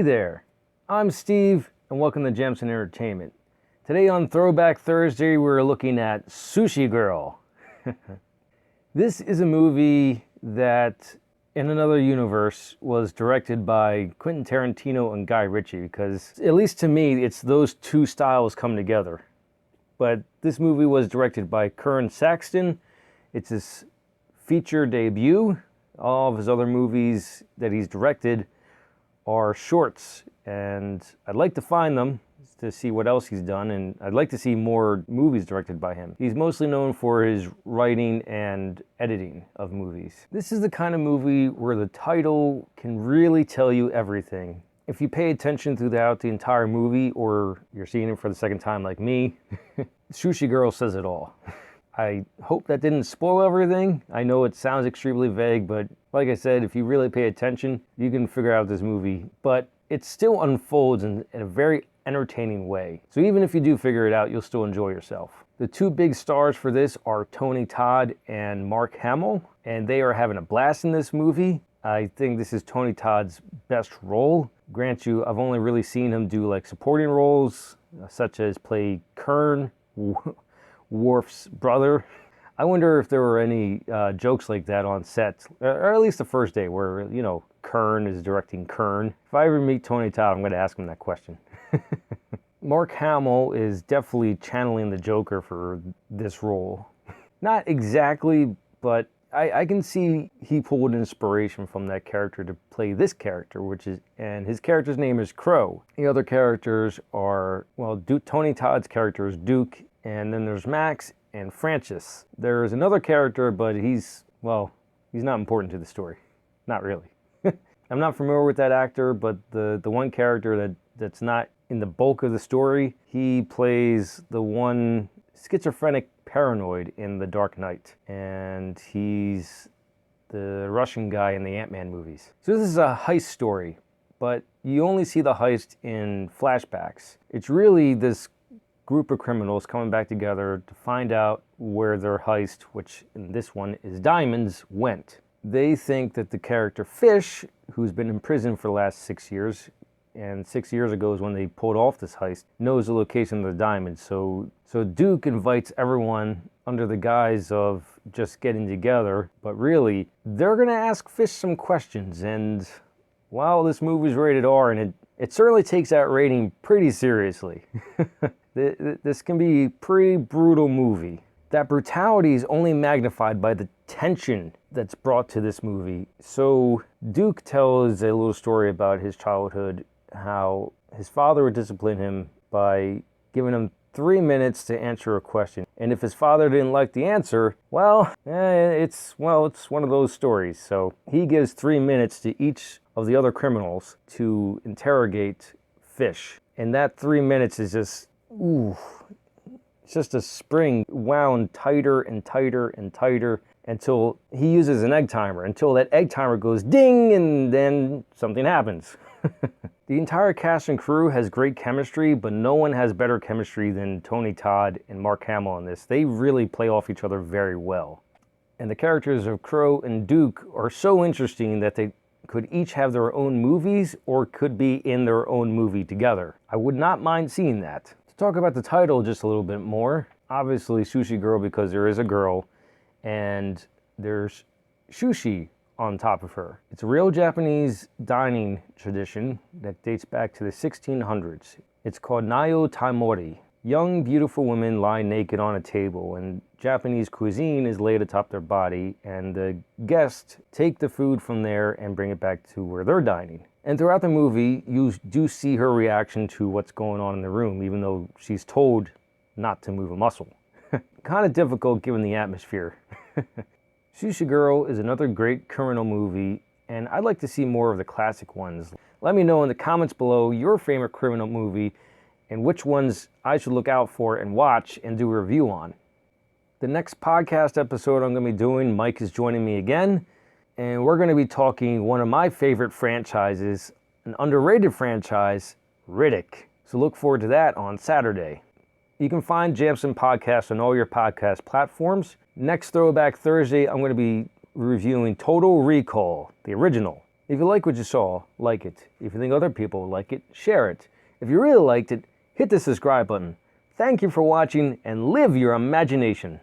Hey there, I'm Steve and welcome to Jamsin Entertainment. Today on Throwback Thursday we're looking at Sushi Girl. This is a movie that in another universe was directed by Quentin Tarantino and Guy Ritchie, because at least to me it's those two styles come together. But this movie was directed by Kern Saxton. It's his feature debut. All of his other movies that he's directed are shorts, and I'd like to find them to see what else he's done, and I'd like to see more movies directed by him. He's mostly known for his writing and editing of movies. This is the kind of movie where the title can really tell you everything. If you pay attention throughout the entire movie, or you're seeing it for the second time like me, Sushi Girl says it all. I hope that didn't spoil everything. I know it sounds extremely vague, but like I said, if you really pay attention, you can figure out this movie. But it still unfolds in a very entertaining way. So even if you do figure it out, you'll still enjoy yourself. The two big stars for this are Tony Todd and Mark Hamill, and they are having a blast in this movie. I think this is Tony Todd's best role. Grant you, I've only really seen him do like supporting roles, such as play Kern, Worf's brother. I wonder if there were any jokes like that on set, or at least the first day where, you know, Kern is directing Kern. If I ever meet Tony Todd, I'm going to ask him that question. Mark Hamill is definitely channeling the Joker for this role. Not exactly, but I can see he pulled inspiration from that character to play this character, and his character's name is Crow. The other characters are, well, Tony Todd's character is Duke, and then there's Max and Francis. There's another character, but he's not important to the story. Not really. I'm not familiar with that actor, but the one character that's not in the bulk of the story, he plays the one schizophrenic paranoid in The Dark Knight, and he's the Russian guy in the Ant-Man movies. So this is a heist story, but you only see the heist in flashbacks. It's really this group of criminals coming back together to find out where their heist, which in this one is diamonds, went. They think that the character Fish, who's been in prison for the last 6 years, and 6 years ago is when they pulled off this heist, knows the location of the diamonds. So Duke invites everyone under the guise of just getting together, but really, they're gonna ask Fish some questions, and while this movie's rated R, and it certainly takes that rating pretty seriously. This can be a pretty brutal movie. That brutality is only magnified by the tension that's brought to this movie. So Duke tells a little story about his childhood, how his father would discipline him by giving him 3 minutes to answer a question. And if his father didn't like the answer, it's one of those stories. So he gives 3 minutes to each of the other criminals to interrogate Fish. And that 3 minutes is just, it's just a spring wound tighter and tighter and tighter until he uses an egg timer, until that egg timer goes ding, and then something happens. The entire cast and crew has great chemistry, but no one has better chemistry than Tony Todd and Mark Hamill in this. They really play off each other very well. And the characters of Crow and Duke are so interesting that they could each have their own movies or could be in their own movie together. I would not mind seeing that. To talk about the title just a little bit more, obviously Sushi Girl because there is a girl and there's sushi on top of her. It's a real Japanese dining tradition that dates back to the 1600s. It's called Nayo Taimori. Young, beautiful women lie naked on a table, and Japanese cuisine is laid atop their body, and the guests take the food from there and bring it back to where they're dining. And throughout the movie, you do see her reaction to what's going on in the room, even though she's told not to move a muscle. Kind of difficult given the atmosphere. Sushi Girl is another great criminal movie, and I'd like to see more of the classic ones. Let me know in the comments below your favorite criminal movie and which ones I should look out for and watch and do a review on. The next podcast episode I'm going to be doing, Mike is joining me again, and we're going to be talking one of my favorite franchises, an underrated franchise, Riddick. So look forward to that on Saturday. You can find Jamsin Podcast on all your podcast platforms. Next Throwback Thursday, I'm going to be reviewing Total Recall, the original. If you like what you saw, like it. If you think other people will like it, share it. If you really liked it, hit the subscribe button. Thank you for watching and live your imagination.